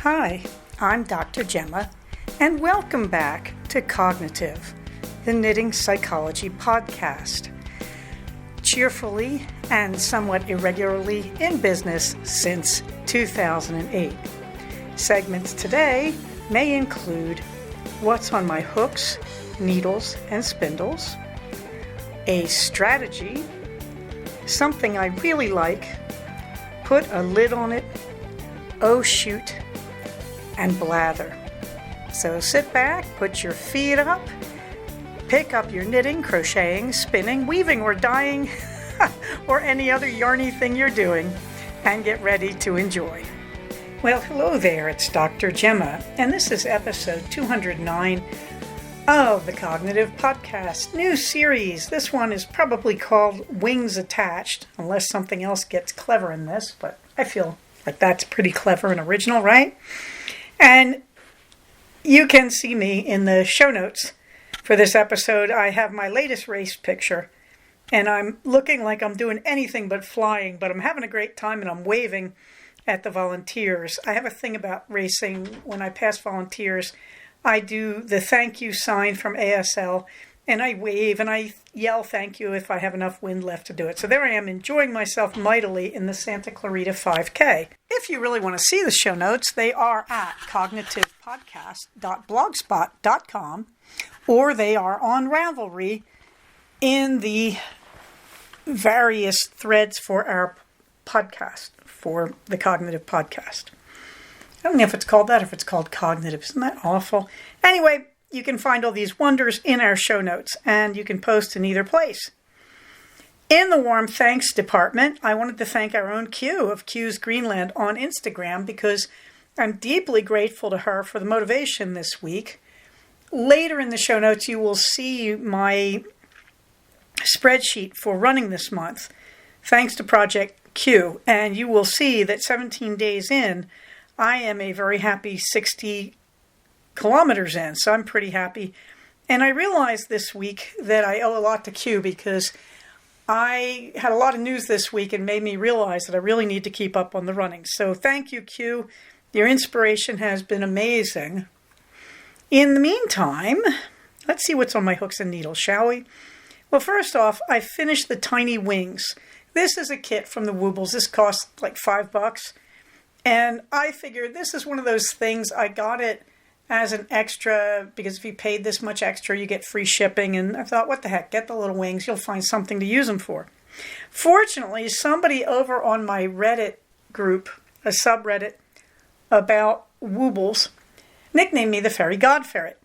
Hi, I'm Dr. Gemma, and welcome back to Cognitive, the Knitting Psychology podcast. Cheerfully and somewhat irregularly in business since 2008. Segments today may include what's on my hooks, needles, and spindles, a strategy, something I really like, put a lid on it, oh shoot, and blather. So sit back, put your feet up, pick up your knitting, crocheting, spinning, weaving, or dyeing, or any other yarny thing you're doing, and get ready to enjoy. Well, hello there, it's Dr. Gemma, and this is episode 209 of the Cognitive Podcast, new series. This one is probably called Wings Attached, unless something else gets clever in this, but I feel like that's pretty clever and original, right? And you can see me in the show notes for this episode. I have my latest race picture, and I'm looking like I'm doing anything but flying, but I'm having a great time and I'm waving at the volunteers. I have a thing about racing. When I pass volunteers, I do the thank you sign from ASL, and I wave and I yell thank you if I have enough wind left to do it. So there I am, enjoying myself mightily in the Santa Clarita 5K. If you really want to see the show notes, they are at cognitivepodcast.blogspot.com, or they are on Ravelry in the various threads for our podcast, for the Cognitive Podcast. I don't know if it's called that or if it's called Cognitive. Isn't that awful? Anyway, you can find all these wonders in our show notes, and you can post in either place. In the warm thanks department, I wanted to thank our own Q of Q's Greenland on Instagram, because I'm deeply grateful to her for the motivation this week. Later in the show notes, you will see my spreadsheet for running this month, thanks to Project Q, and you will see that 17 days in, I am a very happy 60 kilometers in, so I'm pretty happy. And I realized this week that I owe a lot to Q, because I had a lot of news this week and made me realize that I really need to keep up on the running. So thank you, Q. Your inspiration has been amazing. In the meantime, let's see what's on my hooks and needles, shall we? Well, first off, I finished the Tiny Wings. This is a kit from the Woobles. This cost like $5. And I figured this is one of those things, I got it as an extra, because if you paid this much extra, you get free shipping. And I thought, what the heck, get the little wings. You'll find something to use them for. Fortunately, somebody over on my Reddit group, a subreddit about Woobles, nicknamed me the Fairy God Ferret,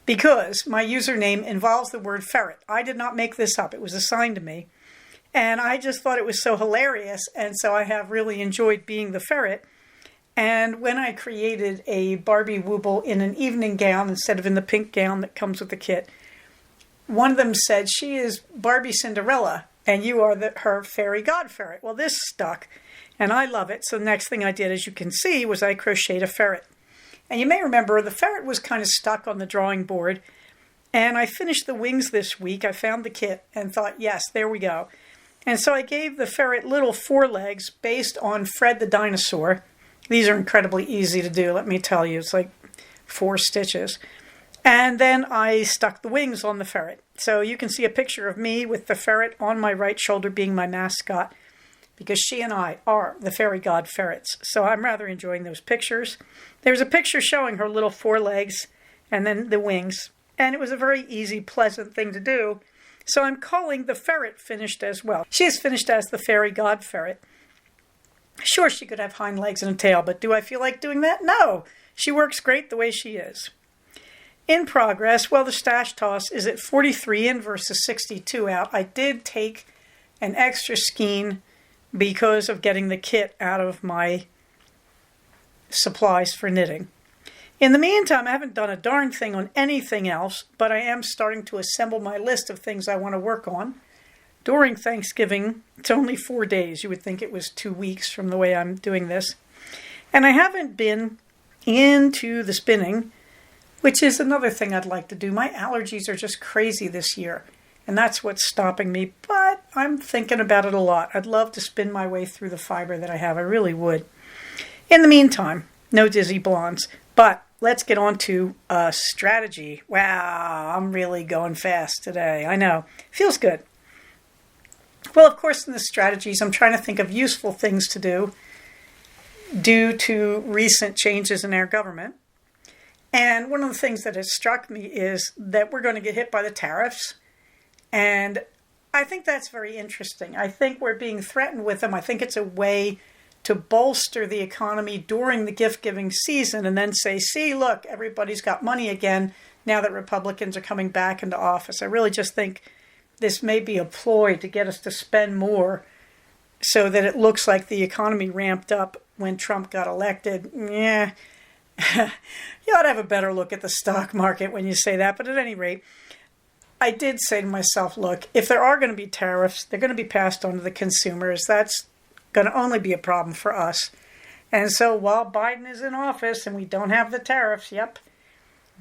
because my username involves the word ferret. I did not make this up. It was assigned to me. And I just thought it was so hilarious. And so I have really enjoyed being the ferret. And when I created a Barbie Wooble in an evening gown instead of in the pink gown that comes with the kit, one of them said, she is Barbie Cinderella and you are her Fairy God Ferret. Well, this stuck and I love it. So the next thing I did, as you can see, was I crocheted a ferret. And you may remember the ferret was kind of stuck on the drawing board. And I finished the wings this week. I found the kit and thought, yes, there we go. And so I gave the ferret little forelegs based on Fred the dinosaur. These are incredibly easy to do, let me tell you. It's like 4 stitches. And then I stuck the wings on the ferret. So you can see a picture of me with the ferret on my right shoulder being my mascot, because she and I are the Fairy God Ferrets. So I'm rather enjoying those pictures. There's a picture showing her little forelegs and then the wings. And it was a very easy, pleasant thing to do. So I'm calling the ferret finished as well. She is finished as the Fairy God Ferret. Sure, she could have hind legs and a tail, but do I feel like doing that? No. She works great the way she is. In progress, well, the stash toss is at 43 in versus 62 out. I did take an extra skein because of getting the kit out of my supplies for knitting. In the meantime, I haven't done a darn thing on anything else, but I am starting to assemble my list of things I want to work on. During Thanksgiving, it's only 4 days. You would think it was 2 weeks from the way I'm doing this. And I haven't been into the spinning, which is another thing I'd like to do. My allergies are just crazy this year, and that's what's stopping me. But I'm thinking about it a lot. I'd love to spin my way through the fiber that I have. I really would. In the meantime, No dizzy blondes. But let's get on to strategy. Wow, I'm really going fast today. I know. Feels good. Well, of course, in the strategies, I'm trying to think of useful things to do due to recent changes in our government. And one of the things that has struck me is that we're going to get hit by the tariffs. And I think that's very interesting. I think we're being threatened with them. I think it's a way to bolster the economy during the gift-giving season and then say, see, look, everybody's got money again now that Republicans are coming back into office. I really just think this may be a ploy to get us to spend more so that it looks like the economy ramped up when Trump got elected. Yeah, you ought to have a better look at the stock market when you say that. But at any rate, I did say to myself, look, if there are going to be tariffs, they're going to be passed on to the consumers. That's going to only be a problem for us. And so while Biden is in office and we don't have the tariffs, yep,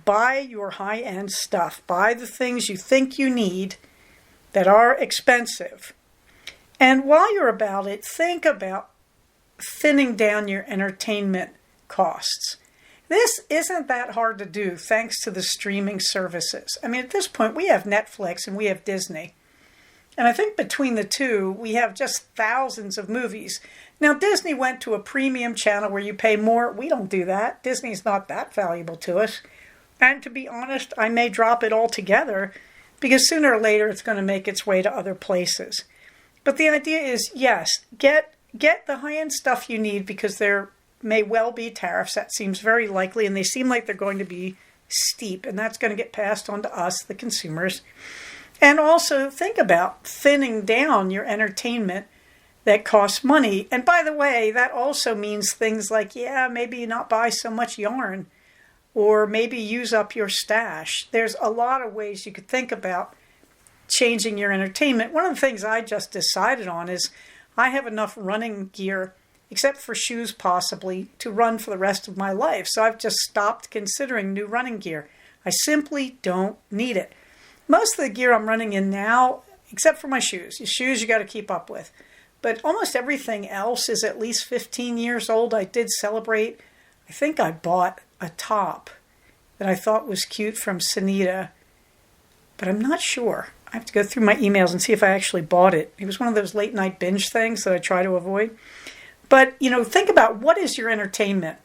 buy your high-end stuff. Buy the things you think you need that are expensive. And while you're about it, think about thinning down your entertainment costs. This isn't that hard to do thanks to the streaming services. I mean, at this point, we have Netflix and we have Disney. And I think between the two, we have just thousands of movies. Now, Disney went to a premium channel where you pay more. We don't do that. Disney's not that valuable to us. And to be honest, I may drop it altogether because sooner or later it's going to make its way to other places. But the idea is, yes, get the high-end stuff you need because there may well be tariffs. That seems very likely, and they seem like they're going to be steep, and that's going to get passed on to us, the consumers. And also think about thinning down your entertainment that costs money. And by the way, that also means things like, yeah, maybe you not buy so much yarn or maybe use up your stash. There's a lot of ways you could think about changing your entertainment. One of the things I just decided on is I have enough running gear, except for shoes possibly, to run for the rest of my life. So I've just stopped considering new running gear. I simply don't need it. Most of the gear I'm running in now, except for my shoes. Your shoes you got to keep up with. But almost everything else is at least 15 years old. I did celebrate. I think I bought a top that I thought was cute from Sanita, but I'm not sure. I have to go through my emails and see if I actually bought it. It was one of those late night binge things that I try to avoid. But, think about what is your entertainment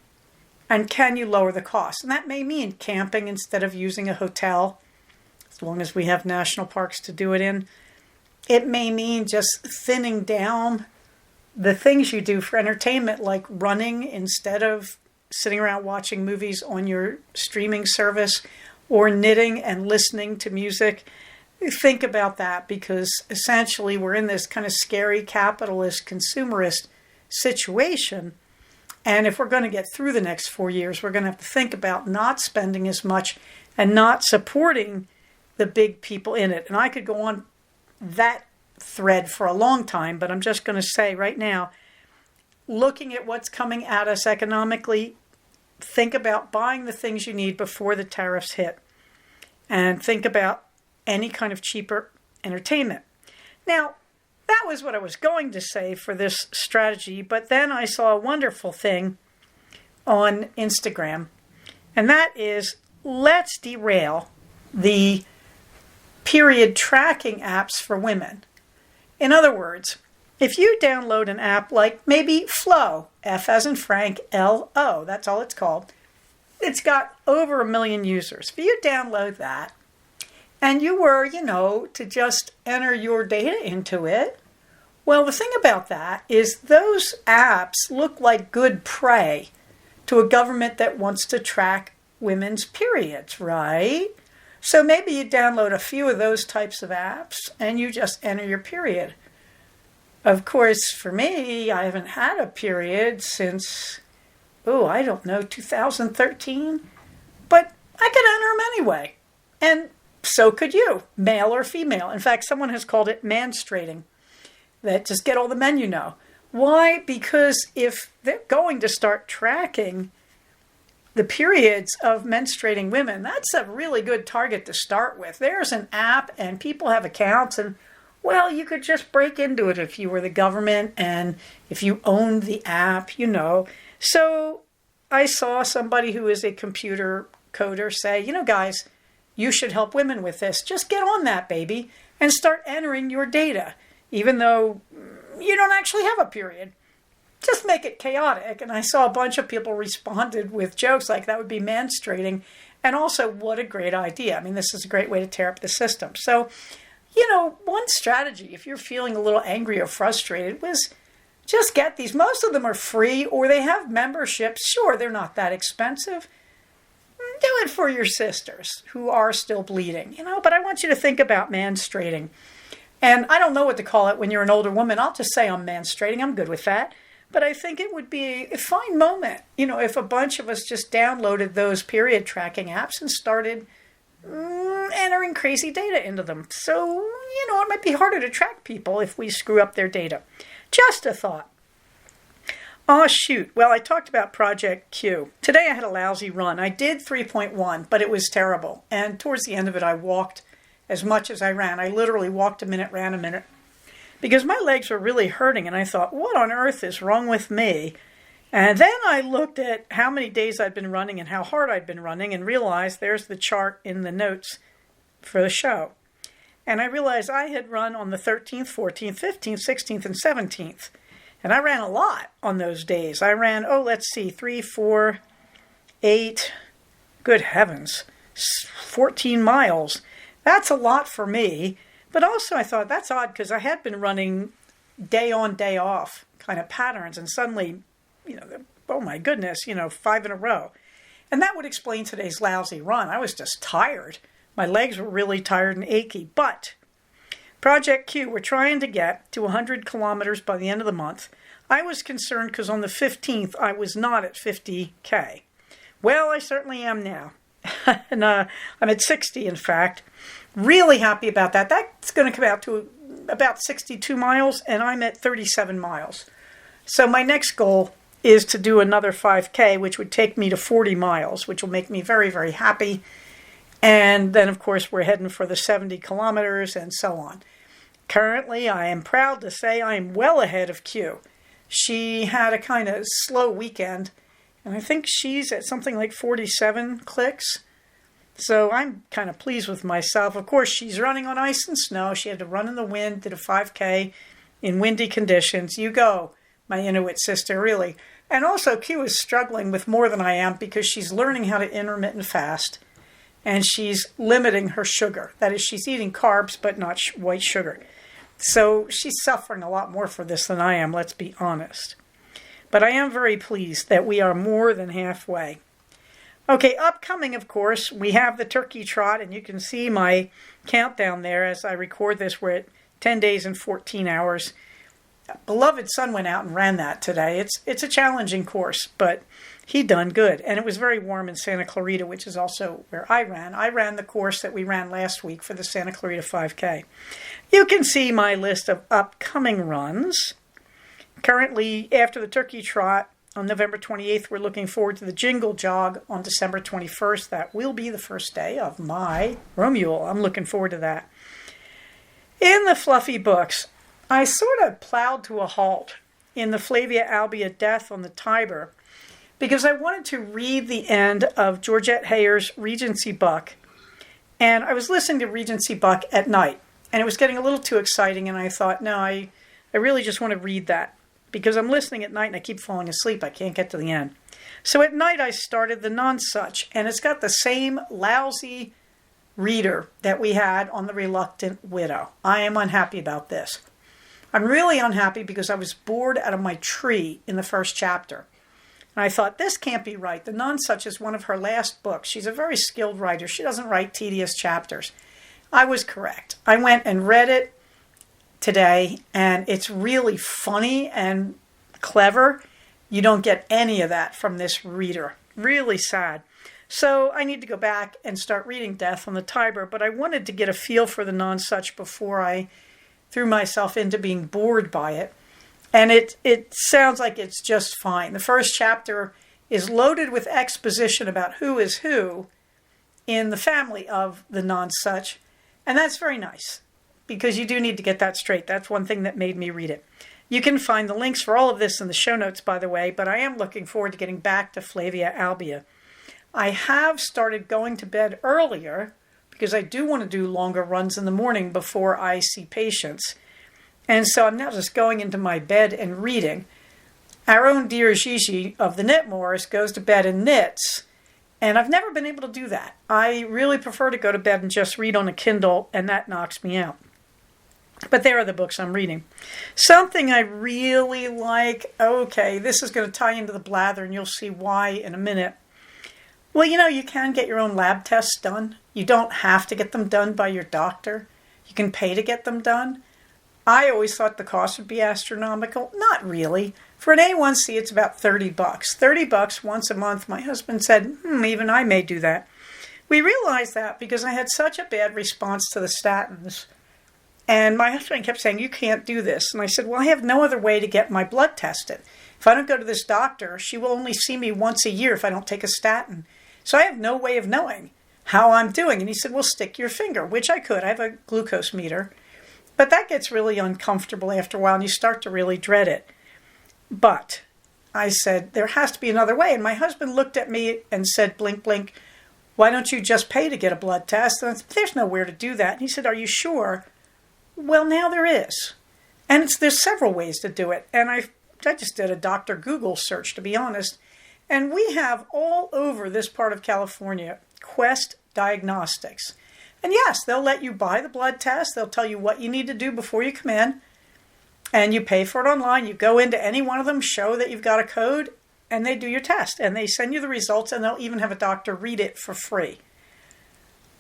and can you lower the cost? And that may mean camping instead of using a hotel, as long as we have national parks to do it in. It may mean just thinning down the things you do for entertainment, like running instead of sitting around watching movies on your streaming service, or knitting and listening to music. Think about that, because essentially we're in this kind of scary capitalist consumerist situation. And if we're going to get through the next 4 years, we're going to have to think about not spending as much and not supporting the big people in it. And I could go on that thread for a long time, but I'm just going to say right now, looking at what's coming at us economically, think about buying the things you need before the tariffs hit. And think about any kind of cheaper entertainment. Now, that was what I was going to say for this strategy, but then I saw a wonderful thing on Instagram, and that is, let's derail the period tracking apps for women. In other words, if you download an app like maybe Flow, F as in Frank, L-O, that's all it's called, it's got over 1 million users. If you download that, and you were, to just enter your data into it, well, the thing about that is those apps look like good prey to a government that wants to track women's periods, right? So maybe you download a few of those types of apps and you just enter your period. Of course, for me, I haven't had a period since, 2013. But I could enter them anyway. And so could you, male or female. In fact, someone has called it manstrating. That just get all the men you know. Why? Because if they're going to start tracking the periods of menstruating women, that's a really good target to start with. There's an app and people have accounts, and well, you could just break into it if you were the government and if you owned the app, So I saw somebody who is a computer coder say, guys, you should help women with this. Just get on that, baby, and start entering your data, even though you don't actually have a period. Just make it chaotic. And I saw a bunch of people responded with jokes like that would be menstruating. And also, what a great idea. I mean, this is a great way to tear up the system. So, one strategy, if you're feeling a little angry or frustrated, was just get these. Most of them are free or they have memberships. Sure, they're not that expensive. Do it for your sisters who are still bleeding, But I want you to think about menstruating. And I don't know what to call it when you're an older woman. I'll just say I'm menstruating. I'm good with that. But I think it would be a fine moment, if a bunch of us just downloaded those period tracking apps and started entering crazy data into them. So, it might be harder to track people if we screw up their data. Just a thought. Oh, shoot. Well, I talked about Project Q. Today I had a lousy run. I did 3.1, but it was terrible. And towards the end of it, I walked as much as I ran. I literally walked a minute, ran a minute. Because my legs were really hurting, and I thought, what on earth is wrong with me? And then I looked at how many days I'd been running and how hard I'd been running and realized there's the chart in the notes for the show. And I realized I had run on the 13th, 14th, 15th, 16th, and 17th. And I ran a lot on those days. I ran, 3, 4, 8, good heavens, 14 miles. That's a lot for me. But also I thought, that's odd because I had been running day on, day off kind of patterns. And suddenly, oh my goodness, 5 in a row. And that would explain today's lousy run. I was just tired. My legs were really tired and achy. But Project Q, we're trying to get to 100 kilometers by the end of the month. I was concerned because on the 15th, I was not at 50K. Well, I certainly am now. And I'm at 60, in fact. Really happy about that. That's going to come out to about 62 miles, and I'm at 37 miles. So my next goal is to do another 5K, which would take me to 40 miles, which will make me very, very happy. And then, of course, we're heading for the 70 kilometers and so on. Currently, I am proud to say I am well ahead of Q. She had a kind of slow weekend, and I think she's at something like 47 clicks. So I'm kind of pleased with myself. Of course, she's running on ice and snow. She had to run in the wind, did a 5K in windy conditions. You go, my Inuit sister, really. And also, Q is struggling with more than I am because she's learning how to intermittent fast. And she's limiting her sugar. That is, she's eating carbs, but not white sugar. So she's suffering a lot more for this than I am, let's be honest. But I am very pleased that we are more than halfway. Okay, upcoming, of course, we have the Turkey Trot, and you can see my countdown there as I record this. We're at 10 days and 14 hours. Beloved son went out and ran that today. It's a challenging course, but he done good. And it was very warm in Santa Clarita, which is also where I ran. I ran the course that we ran last week for the Santa Clarita 5K. You can see my list of upcoming runs. Currently, after the Turkey Trot, on November 28th, we're looking forward to the Jingle Jog on December 21st. That will be the first day of my Romule. I'm looking forward to that. In the fluffy books, I sort of plowed to a halt in the Flavia Albia death on the Tiber because I wanted to read the end of Georgette Heyer's Regency Buck. And I was listening to Regency Buck at night, and it was getting a little too exciting, and I thought, no, I really just want to read that. Because I'm listening at night and I keep falling asleep. I can't get to the end. So at night I started the Nonsuch. And it's got the same lousy reader that we had on The Reluctant Widow. I am unhappy about this. I'm really unhappy because I was bored out of my tree in the first chapter. And I thought, this can't be right. The Nonsuch is one of her last books. She's a very skilled writer. She doesn't write tedious chapters. I was correct. I went and read it today, and it's really funny and clever. You don't get any of that from this reader. Really sad. So I need to go back and start reading Death on the Tiber, but I wanted to get a feel for the Nonsuch before I threw myself into being bored by it. And it sounds like it's just fine. The first chapter is loaded with exposition about who is who in the family of the Nonsuch, and that's very nice. Because you do need to get that straight. That's one thing that made me read it. You can find the links for all of this in the show notes, by the way, but I am looking forward to getting back to Flavia Albia. I have started going to bed earlier because I do want to do longer runs in the morning before I see patients. And so I'm now just going into my bed and reading. Our own dear Gigi of the Knitmores goes to bed and knits, and I've never been able to do that. I really prefer to go to bed and just read on a Kindle, and that knocks me out. But there are the books I'm reading. Something I really like, okay, this is going to tie into the blather, and you'll see why in a minute. Well, you can get your own lab tests done. You don't have to get them done by your doctor. You can pay to get them done. I always thought the cost would be astronomical. Not really. For an A1C, it's about $30. $30 once a month. My husband said, even I may do that. We realized that because I had such a bad response to the statins. And my husband kept saying, you can't do this. And I said, well, I have no other way to get my blood tested. If I don't go to this doctor, she will only see me once a year if I don't take a statin. So I have no way of knowing how I'm doing. And he said, well, stick your finger, which I could. I have a glucose meter. But that gets really uncomfortable after a while, and you start to really dread it. But I said, there has to be another way. And my husband looked at me and said, blink, blink, why don't you just pay to get a blood test? And I said, there's nowhere to do that. And he said, are you sure? Well, now there is. And there's several ways to do it. And I just did a Dr. Google search, to be honest. And we have all over this part of California, Quest Diagnostics. And yes, they'll let you buy the blood test. They'll tell you what you need to do before you come in. And you pay for it online. You go into any one of them, show that you've got a code, and they do your test. And they send you the results, and they'll even have a doctor read it for free.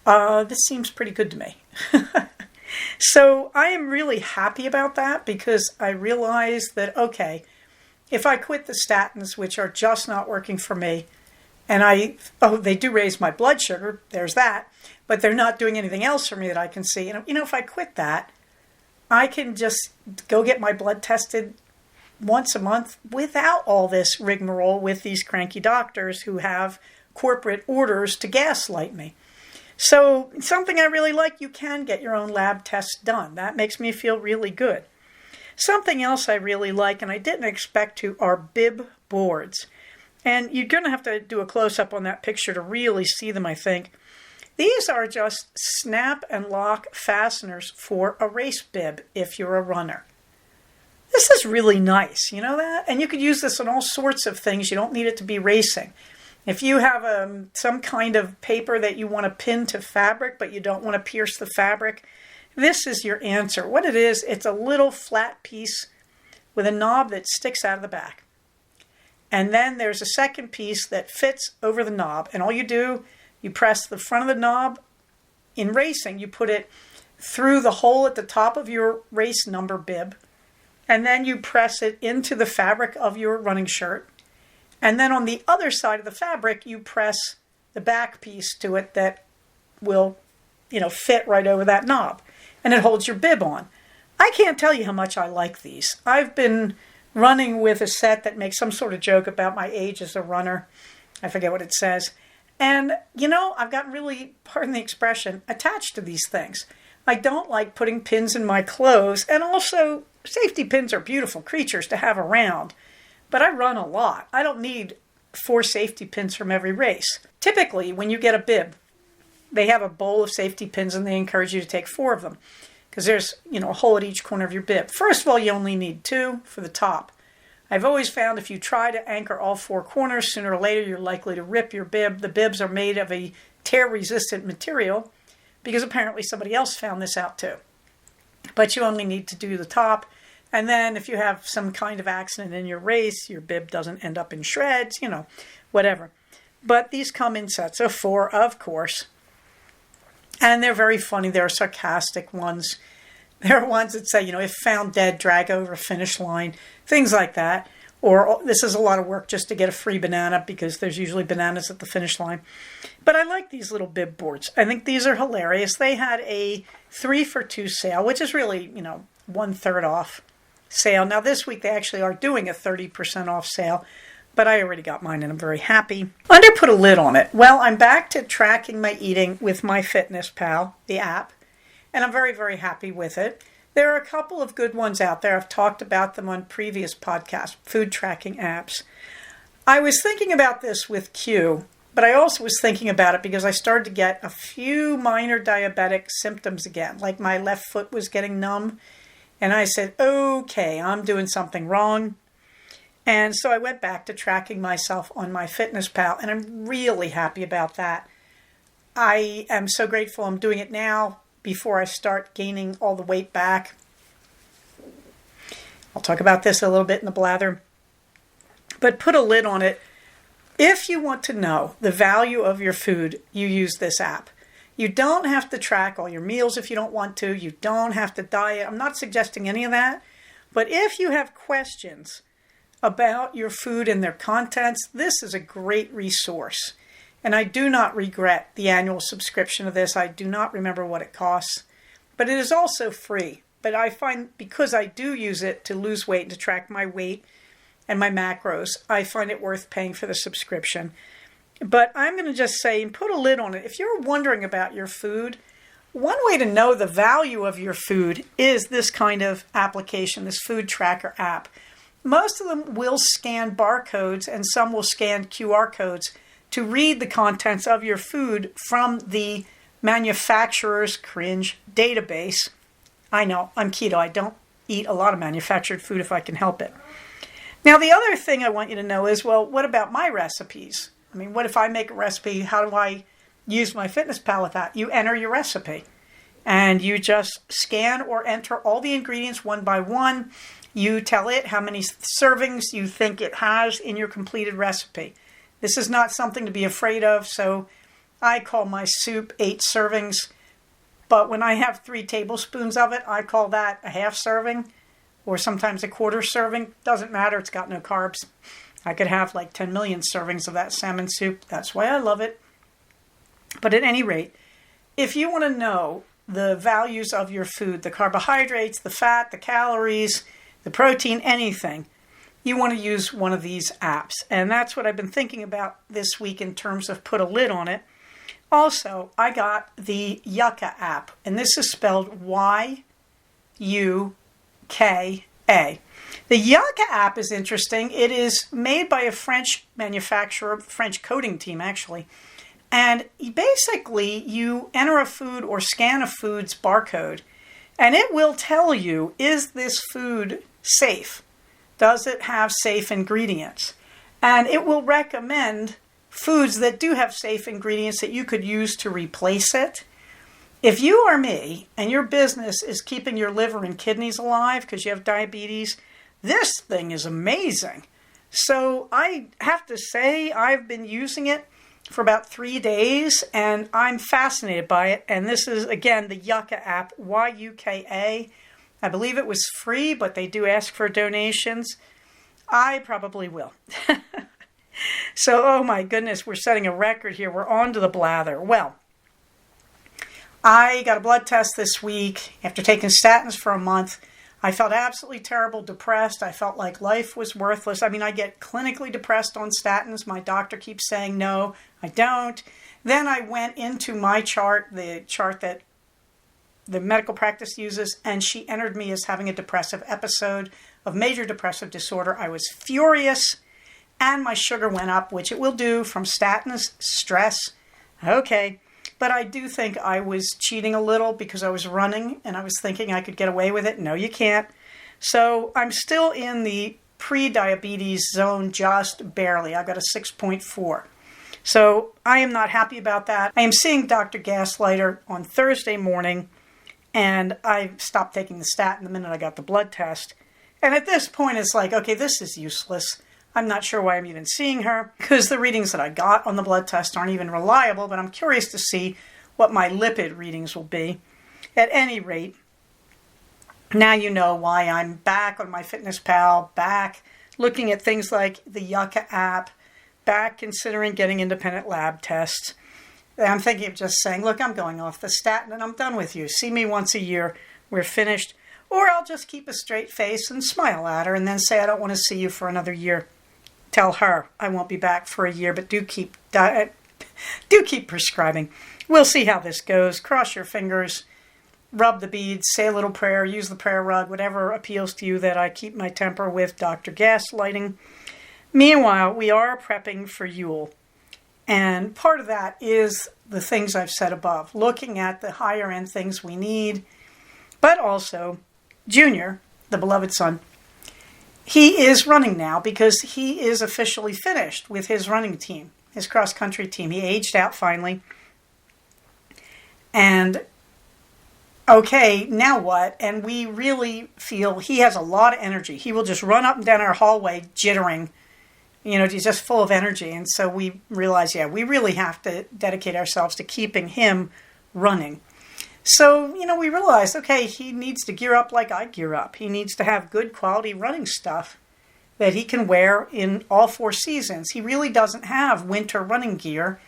This seems pretty good to me. So I am really happy about that because I realize that, okay, if I quit the statins, which are just not working for me, and they do raise my blood sugar, there's that, but they're not doing anything else for me that I can see. And, if I quit that, I can just go get my blood tested once a month without all this rigmarole with these cranky doctors who have corporate orders to gaslight me. So something I really like, you can get your own lab tests done. That makes me feel really good. Something else I really like, and I didn't expect to, are bib boards. And you're going to have to do a close-up on that picture to really see them, I think. These are just snap and lock fasteners for a race bib if you're a runner. This is really nice, you know that? And you could use this on all sorts of things. You don't need it to be racing. If you have some kind of paper that you want to pin to fabric, but you don't want to pierce the fabric, this is your answer. What it is, it's a little flat piece with a knob that sticks out of the back. And then there's a second piece that fits over the knob. And all you do, you press the front of the knob. In racing, you put it through the hole at the top of your race number bib. And then you press it into the fabric of your running shirt. And then on the other side of the fabric, you press the back piece to it that will, fit right over that knob. And it holds your bib on. I can't tell you how much I like these. I've been running with a set that makes some sort of joke about my age as a runner. I forget what it says. And, I've gotten really, pardon the expression, attached to these things. I don't like putting pins in my clothes. And also, safety pins are beautiful creatures to have around. But I run a lot. I don't need 4 safety pins from every race. Typically, when you get a bib, they have a bowl of safety pins and they encourage you to take 4 of them. Because there's, a hole at each corner of your bib. First of all, you only need 2 for the top. I've always found if you try to anchor all 4 corners, sooner or later you're likely to rip your bib. The bibs are made of a tear-resistant material because apparently somebody else found this out too. But you only need to do the top. And then if you have some kind of accident in your race, your bib doesn't end up in shreds, whatever. But these come in sets of 4, of course. And they're very funny. There are sarcastic ones. There are ones that say, if found dead, drag over a finish line, things like that. Or this is a lot of work just to get a free banana because there's usually bananas at the finish line. But I like these little bib boards. I think these are hilarious. They had a 3 for 2 sale, which is really, 1/3 off sale. Now this week they actually are doing a 30% off sale, but I already got mine and I'm very happy. Under put a lid on it. Well, I'm back to tracking my eating with MyFitnessPal, the app, and I'm very, very happy with it. There are a couple of good ones out there. I've talked about them on previous podcasts, food tracking apps. I was thinking about this with Q, but I also was thinking about it because I started to get a few minor diabetic symptoms again, like my left foot was getting numb. And I said, okay, I'm doing something wrong. And so I went back to tracking myself on MyFitnessPal, and I'm really happy about that. I am so grateful I'm doing it now before I start gaining all the weight back. I'll talk about this a little bit in the blather. But put a lid on it. If you want to know the value of your food, you use this app. You don't have to track all your meals if you don't want to. You don't have to diet. I'm not suggesting any of that. But if you have questions about your food and their contents, this is a great resource. And I do not regret the annual subscription of this. I do not remember what it costs. But it is also free. But I find because I do use it to lose weight and to track my weight and my macros, I find it worth paying for the subscription. But I'm going to just say, and put a lid on it, if you're wondering about your food, one way to know the value of your food is this kind of application, this food tracker app. Most of them will scan barcodes and some will scan QR codes to read the contents of your food from the manufacturer's cringe database. I know, I'm keto. I don't eat a lot of manufactured food if I can help it. Now, the other thing I want you to know is, well, what about my recipes? I mean, what if I make a recipe? How do I use MyFitnessPal with that? You enter your recipe and you just scan or enter all the ingredients one by one. You tell it how many servings you think it has in your completed recipe. This is not something to be afraid of, so I call my soup 8 servings, but when I have 3 tablespoons of it, I call that a half serving, or sometimes a quarter serving. Doesn't matter, it's got no carbs. I could have like 10 million servings of that salmon soup. That's why I love it. But at any rate, if you want to know the values of your food, the carbohydrates, the fat, the calories, the protein, anything, you want to use one of these apps. And that's what I've been thinking about this week in terms of put a lid on it. Also, I got the Yuka app, and this is spelled Y-U-K-A. The Yuka app is interesting. It is made by a French manufacturer, French coding team actually. And basically, you enter a food or scan a food's barcode, and it will tell you, is this food safe? Does it have safe ingredients? And it will recommend foods that do have safe ingredients that you could use to replace it. If you are me and your business is keeping your liver and kidneys alive because you have diabetes, this thing is amazing. So I have to say I've been using it for about 3 days and I'm fascinated by it. And this is, again, the Yuka app, Y-U-K-A. I believe it was free, but they do ask for donations. I probably will. So, oh my goodness, we're setting a record here. We're on to the blather. Well, I got a blood test this week after taking statins for a month. I felt absolutely terrible, depressed. I felt like life was worthless. I mean, I get clinically depressed on statins. My doctor keeps saying, no, I don't. Then I went into my chart, the chart that the medical practice uses, and she entered me as having a depressive episode of major depressive disorder. I was furious, and my sugar went up, which it will do from statins, stress. Okay. But I do think I was cheating a little because I was running and I was thinking I could get away with it. No, you can't. So I'm still in the pre-diabetes zone, just barely. I got a 6.4. So I am not happy about that. I am seeing Dr. Gaslighter on Thursday morning, and I stopped taking the statin the minute I got the blood test. And at this point, it's like, okay, this is useless. I'm not sure why I'm even seeing her because the readings that I got on the blood test aren't even reliable, but I'm curious to see what my lipid readings will be. At any rate, now you know why I'm back on MyFitnessPal, back looking at things like the Yuka app, back considering getting independent lab tests. I'm thinking of just saying, look, I'm going off the statin and I'm done with you. See me once a year. We're finished. Or I'll just keep a straight face and smile at her and then say I don't want to see you for another year. Tell her I won't be back for a year, but do keep prescribing. We'll see how this goes. Cross your fingers. rub the beads, say a little prayer, use the prayer rug, whatever appeals to you, that I keep my temper with Dr. Gaslighting. Meanwhile, we are prepping for Yule. And part of that is the things I've said above, looking at the higher end things we need, but also Junior, the beloved son. He is running now because he is officially finished with his running team, his cross-country team. He aged out finally. And okay, now what? And we really feel he has a lot of energy. He will just run up and down our hallway jittering. He's just full of energy. And so we realize, we really have to dedicate ourselves to keeping him running. So, we realized, okay, he needs to gear up like I gear up. He needs to have good quality running stuff that he can wear in all 4 seasons. He really doesn't have winter running gear.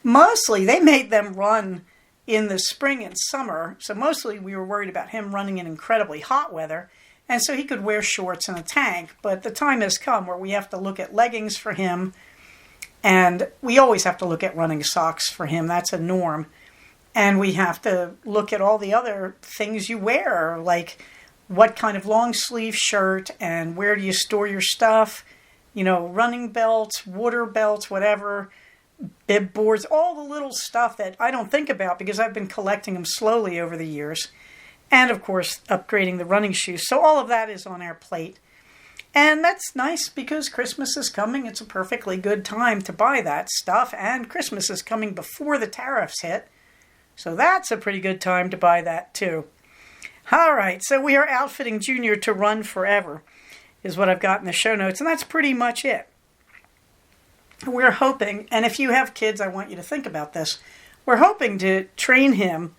Mostly, they made them run in the spring and summer. So mostly we were worried about him running in incredibly hot weather. And so he could wear shorts and a tank. But the time has come where we have to look at leggings for him. And we always have to look at running socks for him. That's a norm. And we have to look at all the other things you wear, like what kind of long sleeve shirt and where do you store your stuff, running belts, water belts, whatever, bib boards, all the little stuff that I don't think about because I've been collecting them slowly over the years. And of course, upgrading the running shoes. So all of that is on our plate. And that's nice because Christmas is coming. It's a perfectly good time to buy that stuff. And Christmas is coming before the tariffs hit. So that's a pretty good time to buy that too. All right, so we are outfitting Junior to run forever, is what I've got in the show notes. And that's pretty much it. We're hoping, and if you have kids, I want you to think about this. We're hoping to train him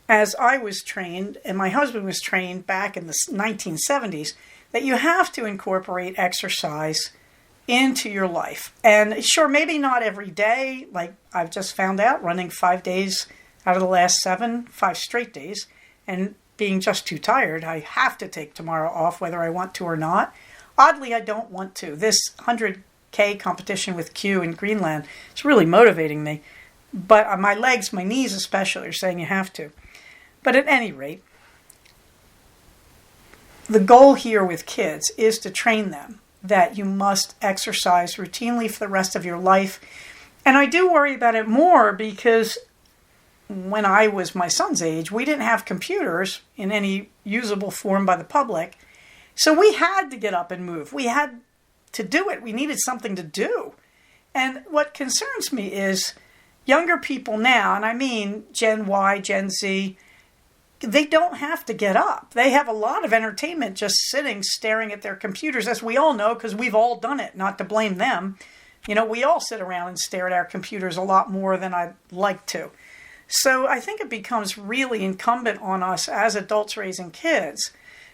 as I was trained, and my husband was trained back in the 1970s, that you have to incorporate exercise into your life. And sure, maybe not every day, like I've just found out, running 5 days out of the last 5 straight days, and being just too tired, I have to take tomorrow off whether I want to or not. Oddly, I don't want to. This 100K competition with Q in Greenland is really motivating me. But my legs, my knees especially, are saying you have to. But at any rate, the goal here with kids is to train them that you must exercise routinely for the rest of your life. And I do worry about it more because when I was my son's age, we didn't have computers in any usable form by the public. So we had to get up and move. We had to do it. We needed something to do. And what concerns me is younger people now, and I mean Gen Y, Gen Z, they don't have to get up. They have a lot of entertainment just sitting, staring at their computers, as we all know, because we've all done it, not to blame them. We all sit around and stare at our computers a lot more than I'd like to. So I think it becomes really incumbent on us as adults raising kids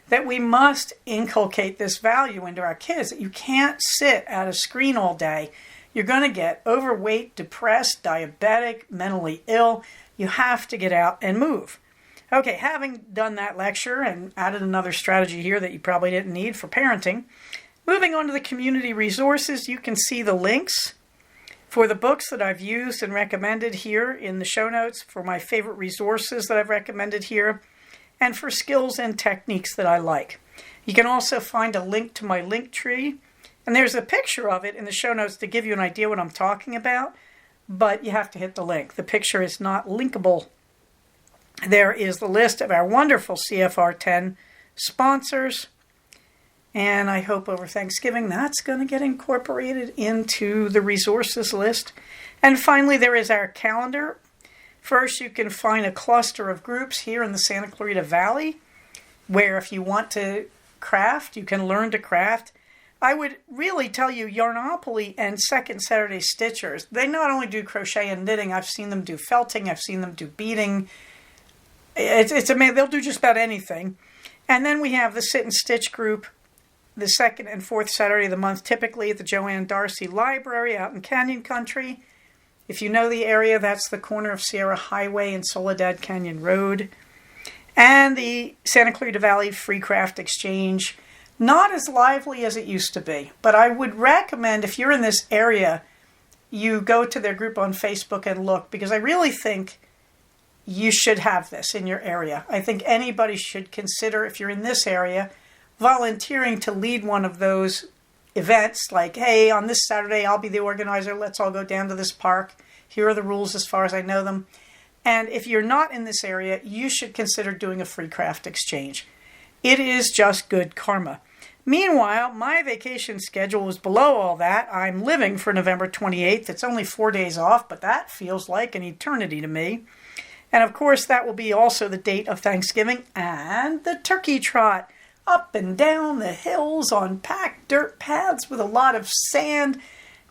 that we must inculcate this value into our kids, that you can't sit at a screen all day. You're going to get overweight, depressed, diabetic, mentally ill. You have to get out and move. Okay, having done that lecture and added another strategy here that you probably didn't need for parenting, moving on to the community resources, you can see the links for the books that I've used and recommended here in the show notes, for my favorite resources that I've recommended here, and for skills and techniques that I like. You can also find a link to my link tree, and there's a picture of it in the show notes to give you an idea what I'm talking about, but you have to hit the link. The picture is not linkable. There is the list of our wonderful CFR 10 sponsors. And I hope over Thanksgiving that's going to get incorporated into the resources list. And finally, there is our calendar. First, you can find a cluster of groups here in the Santa Clarita Valley, where if you want to craft, you can learn to craft. I would really tell you Yarnopoly and Second Saturday Stitchers, they not only do crochet and knitting, I've seen them do felting, I've seen them do beading. It's amazing. They'll do just about anything. And then we have the Sit and Stitch group, the second and fourth Saturday of the month, typically at the Joanne Darcy Library out in Canyon Country. If you know the area, that's the corner of Sierra Highway and Soledad Canyon Road. And the Santa Clarita Valley Free Craft Exchange, not as lively as it used to be. But I would recommend, if you're in this area, you go to their group on Facebook and look, because I really think you should have this in your area. I think anybody should consider, if you're in this area, volunteering to lead one of those events, like, hey, on this Saturday, I'll be the organizer. Let's all go down to this park. Here are the rules as far as I know them. And if you're not in this area, you should consider doing a free craft exchange. It is just good karma. Meanwhile, my vacation schedule was below all that. I'm living for November 28th. It's only 4 days off, but that feels like an eternity to me. And of course, that will be also the date of Thanksgiving and the turkey trot. Up and down the hills on packed dirt paths with a lot of sand.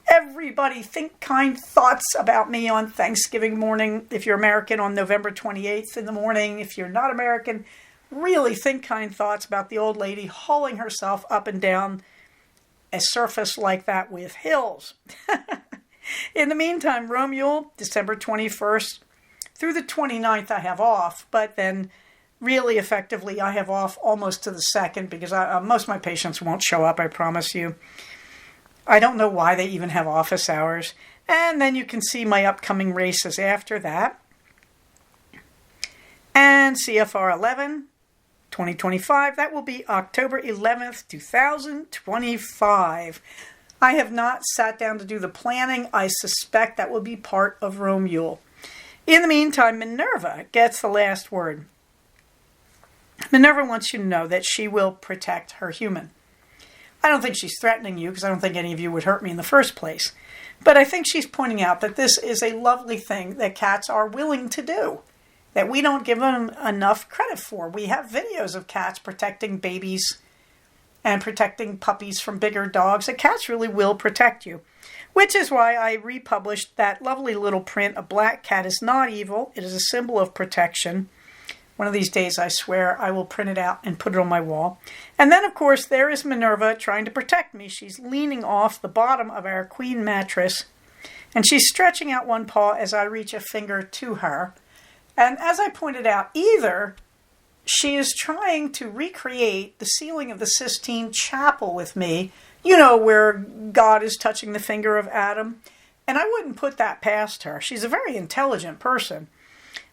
Everybody think kind thoughts about me on Thanksgiving morning. If you're American, on November 28th in the morning. If you're not American, really think kind thoughts about the old lady hauling herself up and down a surface like that with hills. In the meantime, Rome Yule, December 21st through the 29th I have off, but then really effectively I have off almost to the 2nd because most of my patients won't show up, I promise you. I don't know why they even have office hours. And then you can see my upcoming races after that. And CFR 11, 2025, that will be October 11th, 2025. I have not sat down to do the planning. I suspect that will be part of Rome Yule. In the meantime, Minerva gets the last word. Minerva wants you to know that she will protect her human. I don't think she's threatening you because I don't think any of you would hurt me in the first place. But I think she's pointing out that this is a lovely thing that cats are willing to do, that we don't give them enough credit for. We have videos of cats protecting babies and protecting puppies from bigger dogs. The cats really will protect you, which is why I republished that lovely little print, A Black Cat is Not Evil. It is a symbol of protection. One of these days, I swear, I will print it out and put it on my wall. And then, of course, there is Minerva trying to protect me. She's leaning off the bottom of our queen mattress, and she's stretching out one paw as I reach a finger to her. And as I pointed out, either she is trying to recreate the ceiling of the Sistine Chapel with me, you know, where God is touching the finger of Adam. And I wouldn't put that past her. She's a very intelligent person.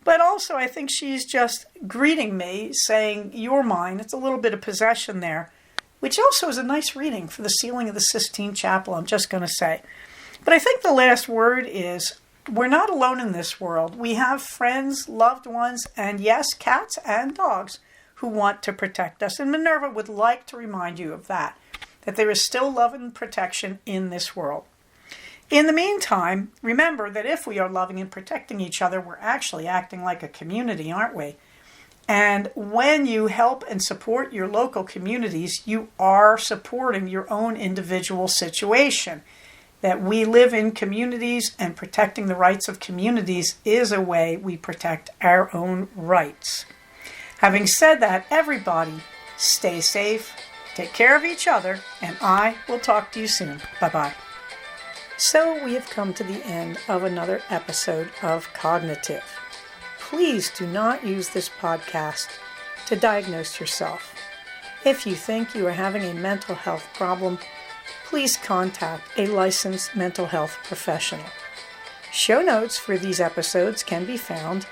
But also, I think she's just greeting me, saying, you're mine. It's a little bit of possession there, which also is a nice reading for the ceiling of the Sistine Chapel, I'm just going to say. But I think the last word is, we're not alone in this world. We have friends, loved ones, and yes, cats and dogs who want to protect us. And Minerva would like to remind you of that there is still love and protection in this world. In the meantime, remember that if we are loving and protecting each other, we're actually acting like a community, aren't we? And when you help and support your local communities, you are supporting your own individual situation. That we live in communities, and protecting the rights of communities is a way we protect our own rights. Having said that, everybody, stay safe, take care of each other, and I will talk to you soon. Bye-bye. So we have come to the end of another episode of Cognitive. Please do not use this podcast to diagnose yourself. If you think you are having a mental health problem, please contact a licensed mental health professional. Show notes for these episodes can be found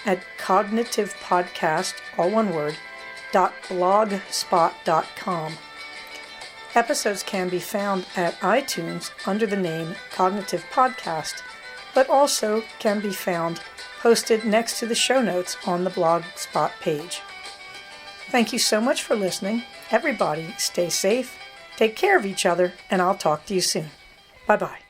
at cognitivepodcast, all one word, .blogspot.com. Episodes can be found at iTunes under the name Cognitive Podcast, but also can be found posted next to the show notes on the Blogspot page. Thank you so much for listening. Everybody, stay safe, take care of each other, and I'll talk to you soon. Bye-bye.